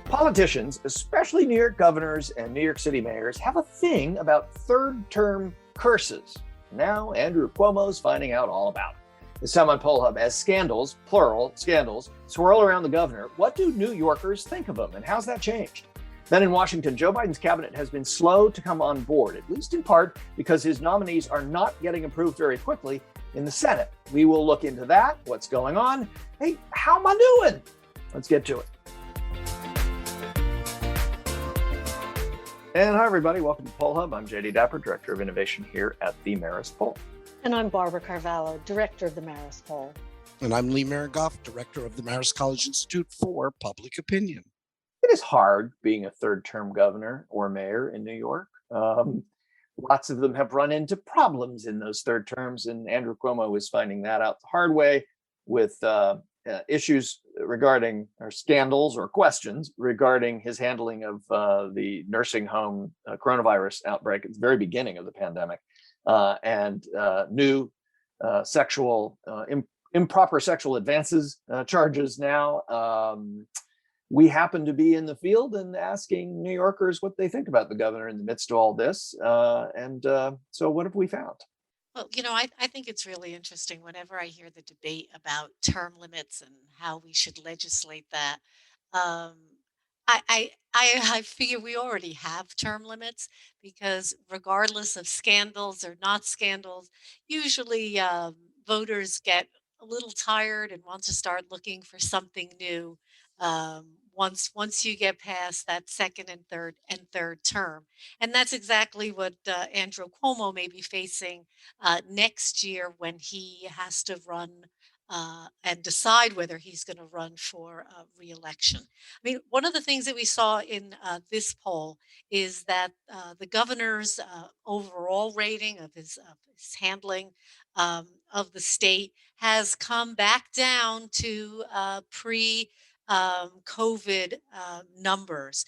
Politicians, especially New York governors and New York City mayors, have a thing about third-term curses. Now, Andrew Cuomo's finding out all about it. This time on Poll Hub, as scandals, plural scandals, swirl around the governor, what do New Yorkers think of him, and how's that changed? Then in Washington, Joe Biden's cabinet has been slow to come on board, at least in part because his nominees are not getting approved very quickly in the Senate. We will look into that, what's going on. Hey, how am I doing? Let's get to it. And hi, everybody. Welcome to Poll Hub. I'm Jay DeDapper, Director of Innovation here at the Marist Poll. And I'm Barbara Carvalho, Director of the Marist Poll. And I'm Lee Miringoff, Director of the Marist College Institute for Public Opinion. It is hard being a third-term governor or mayor in New York. Lots of them have run into problems in those third terms, and Andrew Cuomo is finding that out the hard way with issues regarding, or scandals or questions regarding his handling of the nursing home coronavirus outbreak at the very beginning of the pandemic, and new improper sexual advances charges now. We happen to be in the field and asking New Yorkers what they think about the governor in the midst of all this. So what have we found? Well, I think it's really interesting whenever I hear the debate about term limits and how we should legislate that. Um, I figure we already have term limits because regardless of scandals or not scandals, usually voters get a little tired and want to start looking for something new once you get past that second and third term. And that's exactly what Andrew Cuomo may be facing next year when he has to run and decide whether he's going to run for re-election. I mean, one of the things that we saw in this poll is that the governor's overall rating of his handling of the state has come back down to COVID numbers.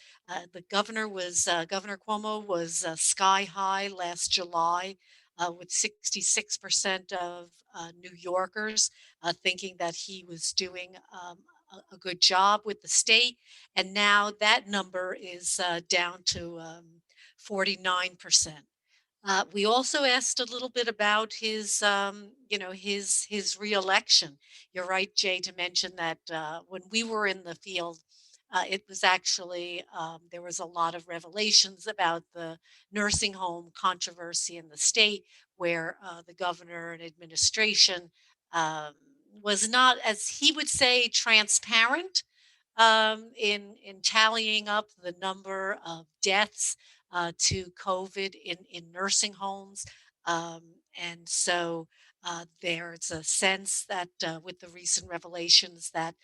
Governor Cuomo was sky high last July with 66% of New Yorkers thinking that he was doing a good job with the state. And now that number is down to 49%. We also asked a little bit about his reelection. You're right, Jay, to mention that when we were in the field, it was actually there was a lot of revelations about the nursing home controversy in the state, where the governor and administration was not, as he would say, transparent in tallying up the number of deaths to COVID in nursing homes. Um, and so there's a sense that with the recent revelations that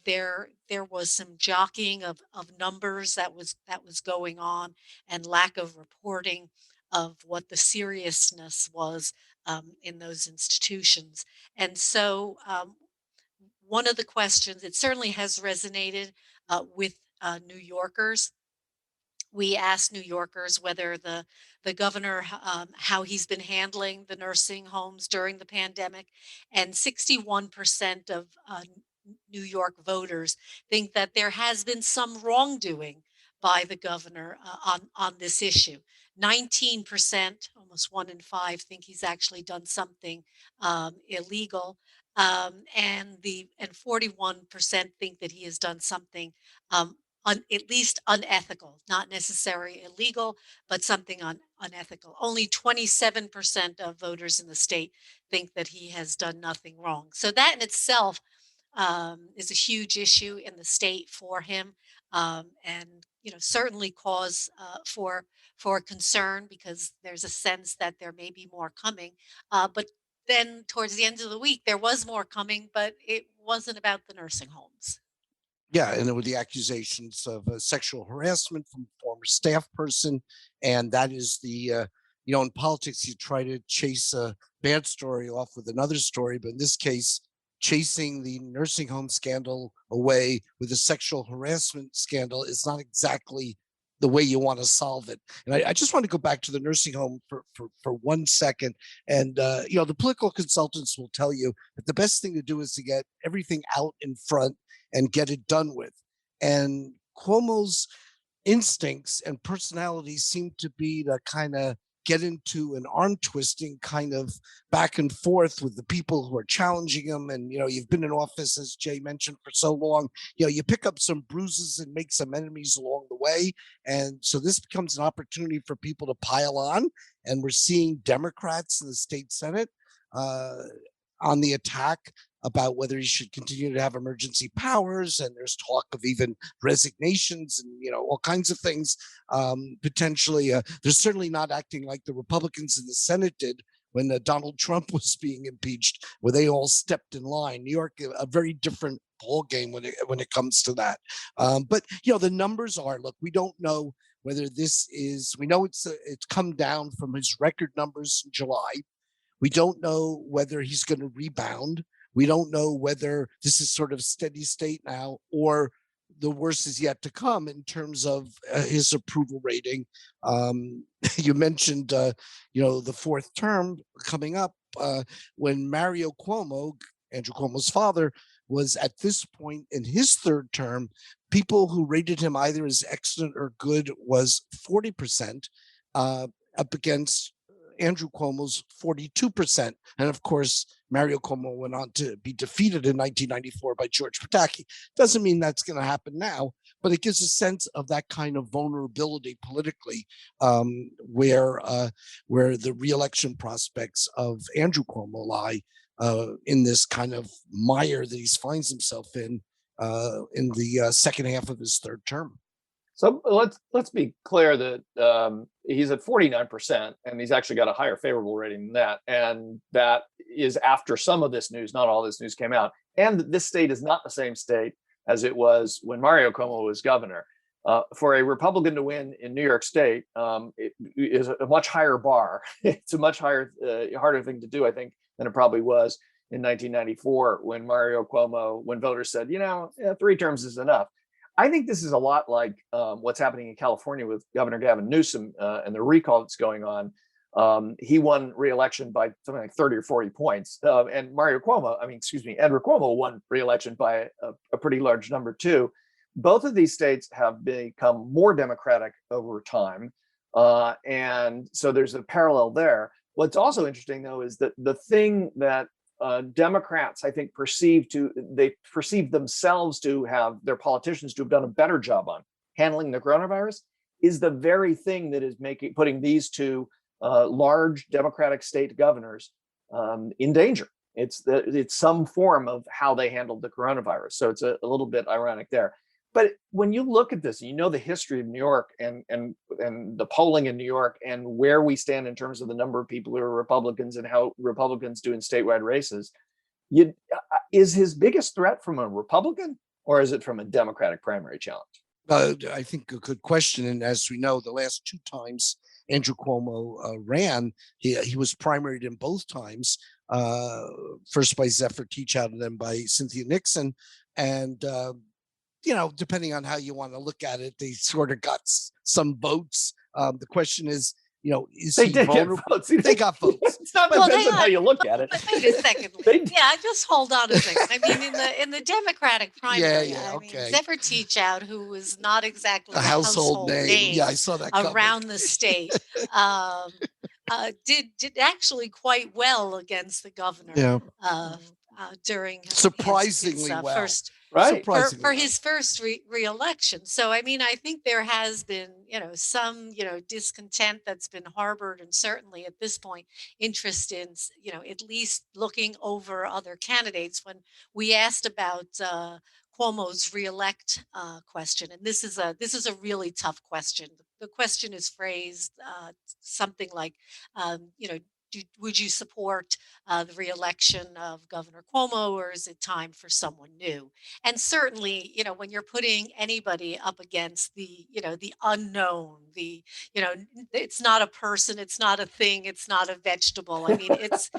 there was some jockeying of numbers that was going on, and lack of reporting of what the seriousness was in those institutions. And so one of the questions, it certainly has resonated with New Yorkers. We asked New Yorkers whether the governor, how he's been handling the nursing homes during the pandemic, and 61% of New York voters think that there has been some wrongdoing by the governor on this issue. 19%, almost 1 in 5, think he's actually done something illegal, and 41% think that he has done something at least unethical, not necessarily illegal, but something unethical. Only 27% of voters in the state think that he has done nothing wrong. So that in itself is a huge issue in the state for him, and certainly cause for concern, because there's a sense that there may be more coming. But then towards the end of the week, there was more coming, but it wasn't about the nursing homes. Yeah, and there were the accusations of sexual harassment from a former staff person. And that is in politics, you try to chase a bad story off with another story. But in this case, chasing the nursing home scandal away with a sexual harassment scandal is not exactly the way you want to solve it. And I just want to go back to the nursing home for 1 second. And, the political consultants will tell you that the best thing to do is to get everything out in front and get it done with. And Cuomo's instincts and personalities seem to be to kind of get into an arm twisting kind of back and forth with the people who are challenging him. And, you've been in office, as Jay mentioned, for so long, you pick up some bruises and make some enemies along the way. And so this becomes an opportunity for people to pile on. And we're seeing Democrats in the state Senate on the attack about whether he should continue to have emergency powers, and there's talk of even resignations and all kinds of things. Potentially, they're certainly not acting like the Republicans in the Senate did when Donald Trump was being impeached, where they all stepped in line. New York, a very different ball game when it comes to that. But the numbers are, look, we don't know whether this is. We know it's come down from his record numbers in July. We don't know whether he's going to rebound. We don't know whether this is sort of steady state now or the worst is yet to come in terms of his approval rating. You mentioned, the fourth term coming up when Mario Cuomo, Andrew Cuomo's father, was at this point in his third term, people who rated him either as excellent or good was 40%, up against Andrew Cuomo's 42%. And of course, Mario Cuomo went on to be defeated in 1994 by George Pataki. Doesn't mean that's going to happen now, but it gives a sense of that kind of vulnerability politically, where the reelection prospects of Andrew Cuomo lie in this kind of mire that he finds himself in the second half of his third term. So let's be clear that he's at 49%, and he's actually got a higher favorable rating than that. And that is after some of this news, not all this news came out. And this state is not the same state as it was when Mario Cuomo was governor. For a Republican to win in New York State, it is a much higher bar. It's a much harder thing to do, I think, than it probably was in 1994 when Mario Cuomo, when voters said, 3 terms is enough. I think this is a lot like what's happening in California with Governor Gavin Newsom and the recall that's going on. He won re-election by something like 30 or 40 points. And Andrew Cuomo won re-election by a pretty large number too. Both of these states have become more Democratic over time. And so there's a parallel there. What's also interesting, though, is that the thing that Democrats, I think, perceive themselves to have, their politicians to have done a better job on handling the coronavirus, is the very thing that is putting these two large Democratic state governors in danger. It's some form of how they handled the coronavirus. So it's a little bit ironic there. But when you look at this, the history of New York and the polling in New York and where we stand in terms of the number of people who are Republicans and how Republicans do in statewide races, is his biggest threat from a Republican or is it from a Democratic primary challenge? I think a good question. And as we know, the last 2 times Andrew Cuomo ran, he was primaried in both times, first by Zephyr Teachout and then by Cynthia Nixon. And depending on how you want to look at it, they sort of got some votes. The question is, is they he did vulnerable? Get votes. They got votes. It's not depends on how you look at it. Wait a second. Just hold on a second. I mean, in the Democratic primary, Zephyr Teachout, who was not exactly a household name, yeah, I saw that around the state, did actually quite well against the governor. During surprisingly his well. First, right, for his first re-election. So I mean, I think there has been some discontent that's been harbored, and certainly at this point interest in at least looking over other candidates. When we asked about Cuomo's re-elect question, and this is a really tough question. The question is phrased something like, would you support the reelection of Governor Cuomo, or is it time for someone new? And certainly, when you're putting anybody up against the unknown, it's not a person, it's not a thing, it's not a vegetable. I mean, it's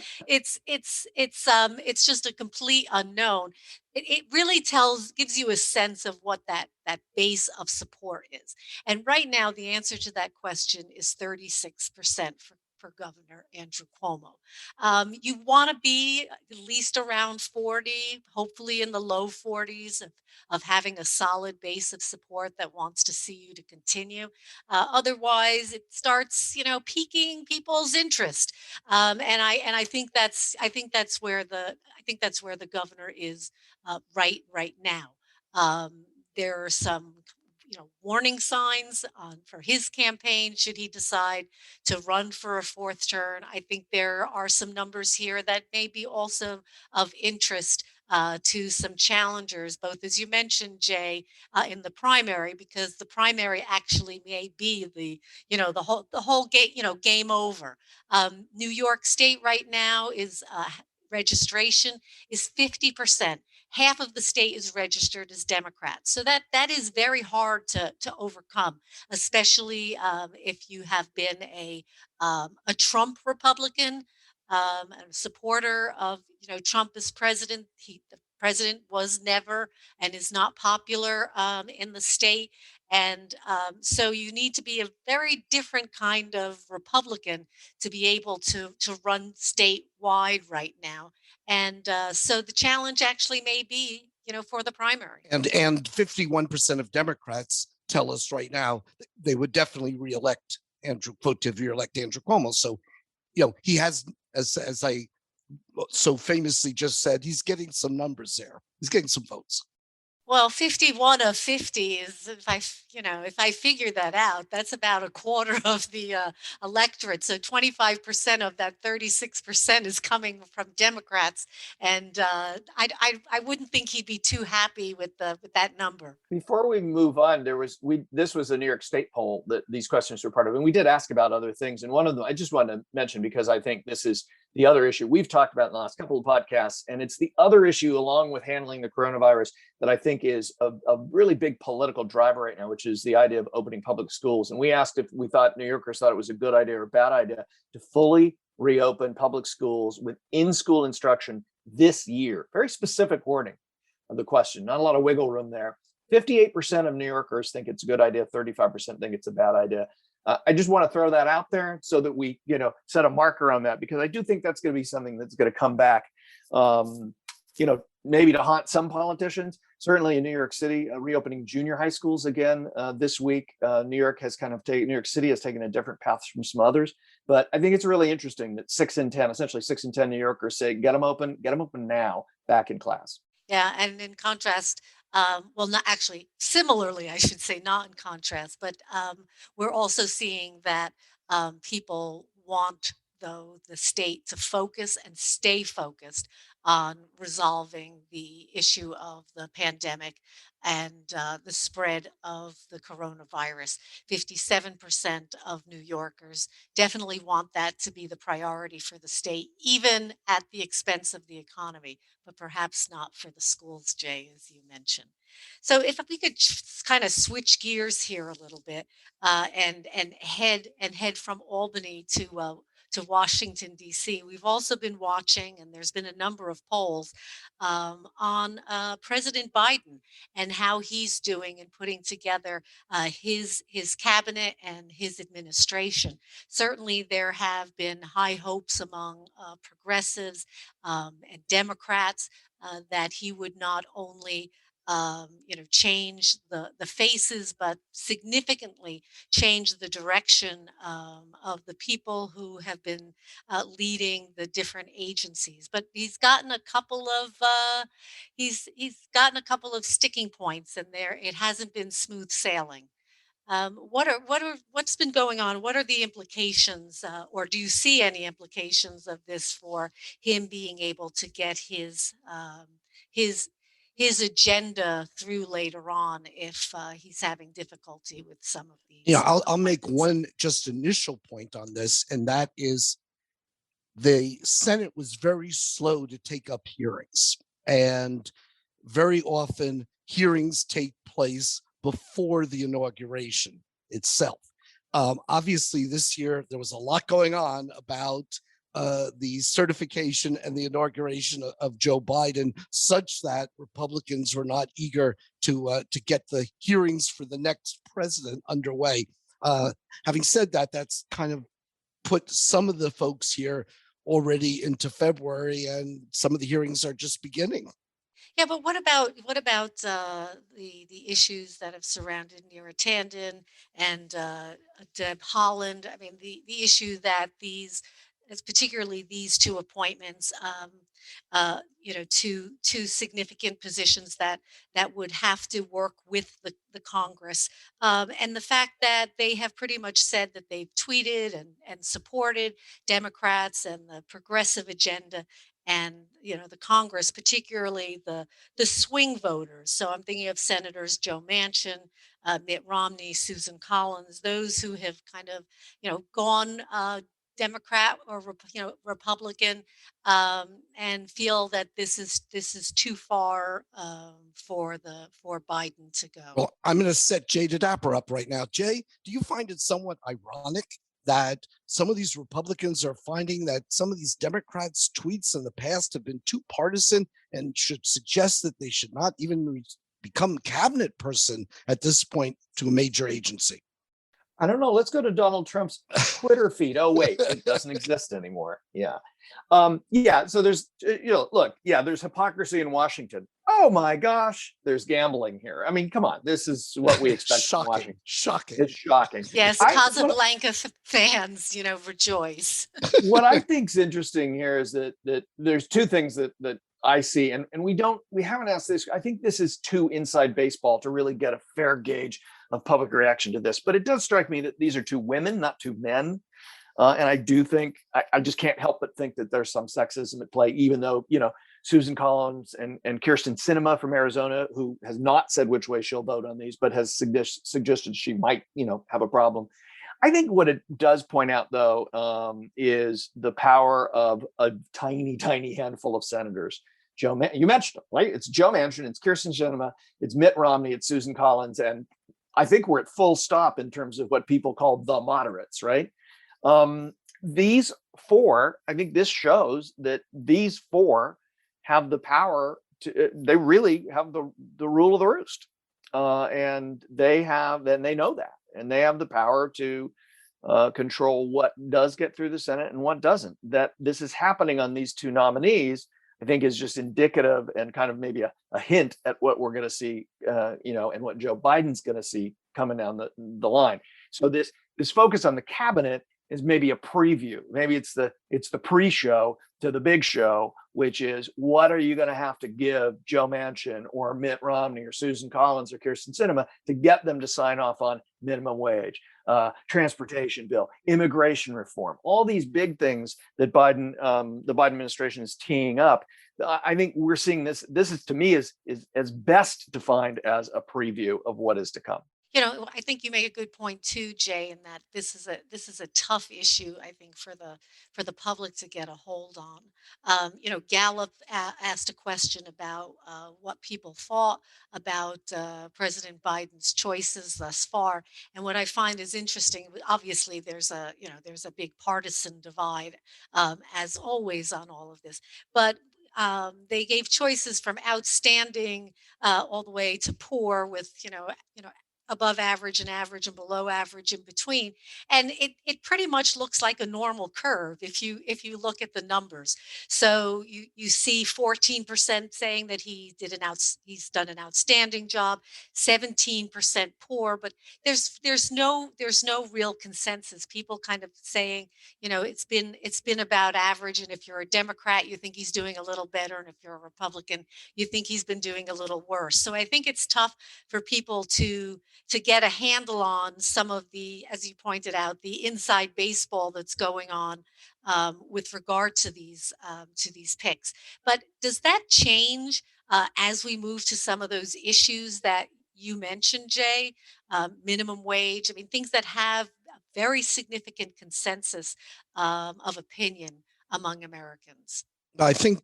just a complete unknown. It really gives you a sense of what that base of support is. And right now, the answer to that question is 36% for Governor Andrew Cuomo. You want to be at least around 40, hopefully in the low 40s of having a solid base of support that wants to see you to continue. Otherwise, it starts, piquing people's interest, and I think that's where the governor is right now. There are some warning signs for his campaign should he decide to run for a fourth term. I think there are some numbers here that may be also of interest to some challengers, both as you mentioned, Jay, in the primary, because the primary actually may be the whole game over. New York State right now is registration is 50%. Half of the state is registered as Democrats. So that is very hard to overcome, especially if you have been a Trump Republican, a supporter of Trump as president. The president was never and is not popular in the state. And so you need to be a very different kind of Republican to be able to run statewide right now. And so the challenge actually may be, for the primary. And 51% of Democrats tell us right now they would definitely reelect Andrew Cuomo. So, he has, as I so famously just said, he's getting some numbers there. He's getting some votes. Well, 51 of 50 is, if I figure that out, that's about a quarter of the electorate. So 25% of that 36% is coming from Democrats, and I wouldn't think he'd be too happy with that number. Before we move on, this was a New York State poll that these questions were part of, and we did ask about other things. And one of them I just wanted to mention because I think this is the other issue we've talked about in the last couple of podcasts, and it's the other issue along with handling the coronavirus that I think is a really big political driver right now, which is the idea of opening public schools. And we asked if we thought New Yorkers thought it was a good idea or a bad idea to fully reopen public schools with in-school instruction this year. Very specific wording of the question, not a lot of wiggle room there. 58% of New Yorkers think it's a good idea, 35% think it's a bad idea. I just want to throw that out there so that we, set a marker on that, because I do think that's going to be something that's going to come back, maybe to haunt some politicians. Certainly in New York City, reopening junior high schools again this week. New York City has taken a different path from some others. But I think it's really interesting that 6 in 10 New Yorkers say, get them open now, back in class. Yeah, and in contrast, not actually, similarly, I should say, not in contrast, but we're also seeing that people want, though, the state to focus and stay focused on resolving the issue of the pandemic and the spread of the coronavirus. 57% of New Yorkers definitely want that to be the priority for the state, even at the expense of the economy, but perhaps not for the schools, Jay, as you mentioned. So if we could kind of switch gears here a little bit and head from Albany to Washington, D.C. We've also been watching, and there's been a number of polls on President Biden and how he's doing in putting together his cabinet and his administration. Certainly, there have been high hopes among progressives and Democrats that he would not only change the faces, but significantly change the direction of the people who have been leading the different agencies. But he's gotten a couple of sticking points, and it hasn't been smooth sailing. What's been going on? What are the implications, or do you see any implications of this for him being able to get his agenda through later on if he's having difficulty with some of these? Yeah, I'll make one just initial point on this, and that is the Senate was very slow to take up hearings, and very often hearings take place before the inauguration itself. Obviously, this year there was a lot going on about the certification and the inauguration of Joe Biden, such that Republicans were not eager to get the hearings for the next president underway. Having said that, that's kind of put some of the folks here already into February, and some of the hearings are just beginning. Yeah, but what about the issues that have surrounded Neera Tanden and Deb Holland? I mean, the issue that it's particularly these two appointments, two significant positions that would have to work with the Congress, and the fact that they have pretty much said that they've tweeted and supported Democrats and the progressive agenda, and the Congress, particularly the swing voters. So I'm thinking of Senators Joe Manchin, Mitt Romney, Susan Collins, those who have kind of gone Democrat or Republican, and feel that this is too far for Biden to go. Well, I'm going to set Jay DeDapper up right now. Jay, do you find it somewhat ironic that some of these Republicans are finding that some of these Democrats' tweets in the past have been too partisan and should suggest that they should not even become cabinet person at this point to a major agency? I don't know. Let's go to Donald Trump's Twitter feed. Oh, wait, it doesn't exist anymore. Yeah. So there's, there's hypocrisy in Washington. Oh my gosh, there's gambling here. I mean, come on. This is what we expect from Washington. Shocking. It's shocking. Yes, Casablanca fans, rejoice. What I think is interesting here is that there's two things that I see, and we haven't asked this. I think this is too inside baseball to really get a fair gauge of public reaction to this. But it does strike me that these are two women, not two men. And I do think, I just can't help but think that there's some sexism at play, even though, Susan Collins and Kirsten Sinema from Arizona, who has not said which way she'll vote on these, but has suggested she might, have a problem. I think what it does point out, though, is the power of a tiny, tiny handful of senators. You mentioned them, right? It's Joe Manchin, it's Kirsten Sinema, it's Mitt Romney, it's Susan Collins, and I think we're at full stop in terms of what people call the moderates, right? These four, I think this shows that these four have the power they really have the rule of the roost. And they know that, and they have the power to control what does get through the Senate and what doesn't. That this is happening on these two nominees, I think, is just indicative and kind of maybe a hint at what we're going to see, and what Joe Biden's going to see coming down the line. So this focus on the cabinet is maybe a preview. Maybe it's the pre-show to the big show, which is, what are you going to have to give Joe Manchin or Mitt Romney or Susan Collins or Kirsten Sinema to get them to sign off on minimum wage, transportation bill, immigration reform, all these big things that the Biden administration is teeing up. I think we're seeing this. This is, to me, is as best defined as a preview of what is to come. I think you make a good point too, Jay, in that this is a tough issue, I think, for the public to get a hold on. Gallup asked a question about what people thought about President Biden's choices thus far, and what I find is interesting. Obviously, there's a big partisan divide, as always on all of this, but they gave choices from outstanding all the way to poor, with above average and below average in between, and it pretty much looks like a normal curve if you look at the numbers. So you see 14% saying that he's done an outstanding job, 17% poor, but there's no real consensus. People kind of saying, it's been about average, and if you're a Democrat, you think he's doing a little better, and if you're a Republican, you think he's been doing a little worse. So I think it's tough for people to get a handle on some of the, as you pointed out, the inside baseball that's going on with regard to these picks. But does that change as we move to some of those issues that you mentioned, Jay? Minimum wage, I mean, things that have a very significant consensus of opinion among Americans. I think,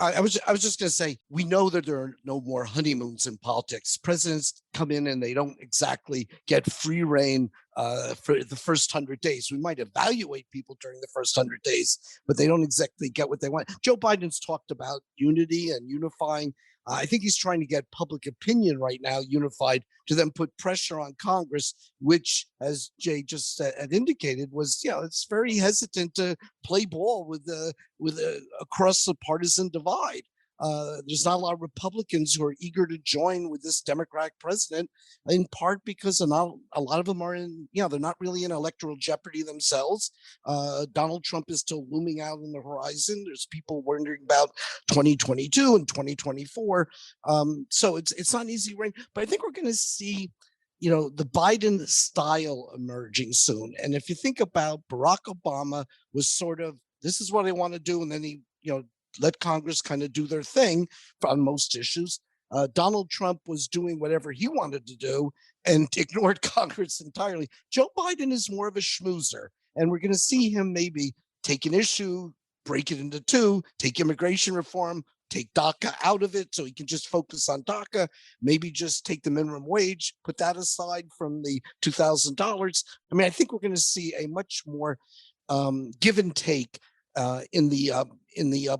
I was just going to say, we know that there are no more honeymoons in politics. Presidents come in and they don't exactly get free reign for the first 100 days. We might evaluate people during the first 100 days, but they don't exactly get what they want. Joe Biden's talked about unity and unifying. I think he's trying to get public opinion right now unified to then put pressure on Congress, which, as Jay just had indicated, was, it's very hesitant to play ball with across the partisan divide. There's not a lot of Republicans who are eager to join with this Democratic president, in part because a lot of them are they're not really in electoral jeopardy themselves. Donald Trump is still looming out on the horizon. There's people wondering about 2022 and 2024. So it's not an easy race, but I think we're going to see, the Biden style emerging soon. And if you think about Barack Obama was sort of, this is what I want to do. And then he, let Congress kind of do their thing on most issues. Donald Trump was doing whatever he wanted to do and ignored Congress entirely. Joe Biden is more of a schmoozer, and we're going to see him maybe take an issue, break it into two, take immigration reform, take DACA out of it so he can just focus on DACA, maybe just take the minimum wage, put that aside from the $2,000. I mean, I think we're going to see a much more give and take in the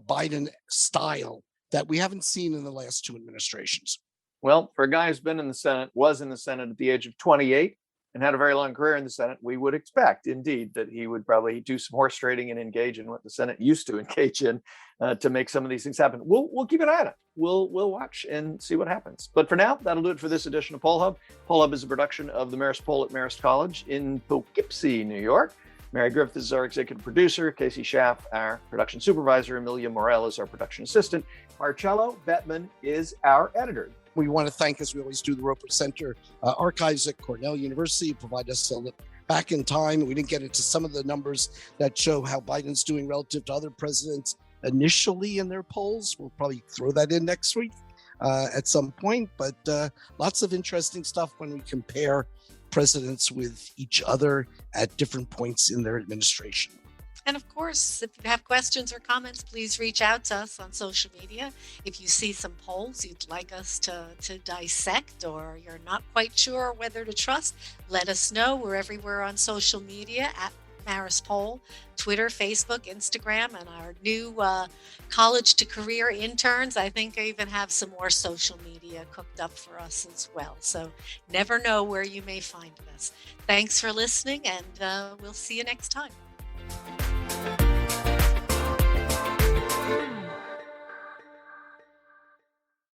Biden style that we haven't seen in the last two administrations. Well, for a guy who's been in the Senate, was in the Senate at the age of 28, and had a very long career in the Senate, we would expect, indeed, that he would probably do some horse trading and engage in what the Senate used to engage in to make some of these things happen. We'll keep an eye on it. We'll watch and see what happens. But for now, that'll do it for this edition of Poll Hub. Poll Hub is a production of the Marist Poll at Marist College in Poughkeepsie, New York. Mary Griffith is our executive producer, Casey Schaff, our production supervisor, Amelia Morel is our production assistant, Marcello Bettman is our editor. We want to thank, as we always do, the Roper Center Archives at Cornell University, provide us a look back in time. We didn't get into some of the numbers that show how Biden's doing relative to other presidents initially in their polls. We'll probably throw that in next week at some point, but lots of interesting stuff when we compare presidents with each other at different points in their administration. And of course, if you have questions or comments, please reach out to us on social media. If you see some polls you'd like us to dissect, or you're not quite sure whether to trust, let us know. We're everywhere on social media at Marist Poll, Twitter, Facebook, Instagram, and our new college to career interns. I think I even have some more social media cooked up for us as well. So never know where you may find us. Thanks for listening, and we'll see you next time.